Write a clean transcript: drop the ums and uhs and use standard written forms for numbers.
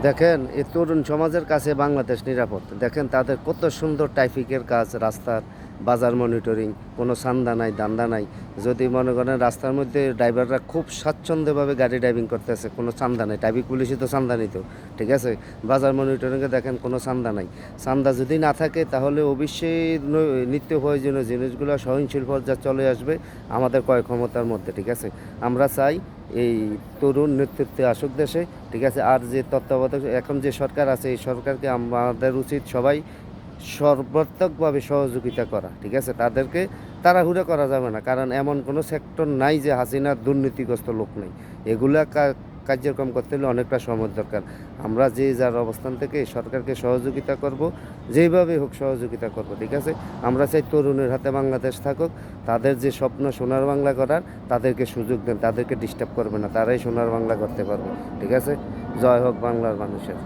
দেখেন এই তরুণ সমাজের কাছে বাংলাদেশ নিরাপদ। দেখেন তাদের কত সুন্দর ট্রাফিকের কাজ, রাস্তার বাজার মনিটরিং, কোনো চান্দা নাই দান্দা নাই। যদি মনে করেন রাস্তার মধ্যে ড্রাইভাররা খুব স্বাচ্ছন্দ্যভাবে গাড়ি ড্রাইভিং করতেছে, কোনো চান্দা নাই। ট্রাফিক পুলিশই তো চান্দা নিত, ঠিক আছে। বাজার মনিটরিংয়ে দেখেন কোনো চান্দা নাই। চান্দা যদি না থাকে তাহলে অবশ্যই নিত্য প্রয়োজনীয় জিনিসগুলো সহনশীল পর্যায়ে চলে আসবে আমাদের ক্রয় ক্ষমতার মধ্যে, ঠিক আছে। আমরা চাই এই তরুণ নেতৃত্বে আসুক দেশে, ঠিক আছে। আর যে তত্ত্বাবধায়ক এখন যে সরকার আছে, এই সরকারকে আমাদের উচিত সবাই সর্বাত্মকভাবে সহযোগিতা করা, ঠিক আছে। তাদেরকে তাড়াহুড়া করা যাবে না, কারণ এমন কোনো সেক্টর নাই যে হাসিনার দুর্নীতিগ্রস্ত লোক নেই। এগুলা কার্যক্রম করতে হলে অনেকটা সময় দরকার। আমরা যে যার অবস্থান থেকে সরকারকে সহযোগিতা করব, যেইভাবে হোক সহযোগিতা করব, ঠিক আছে। আমরা চাই তরুণের হাতে বাংলাদেশ থাকুক। তাদের যে স্বপ্ন সোনার বাংলা করার, তাদেরকে সুযোগ দেন, তাদেরকে ডিস্টার্ব করবে না, তারাই সোনার বাংলা করতে পারবে, ঠিক আছে। জয় হোক বাংলার মানুষের।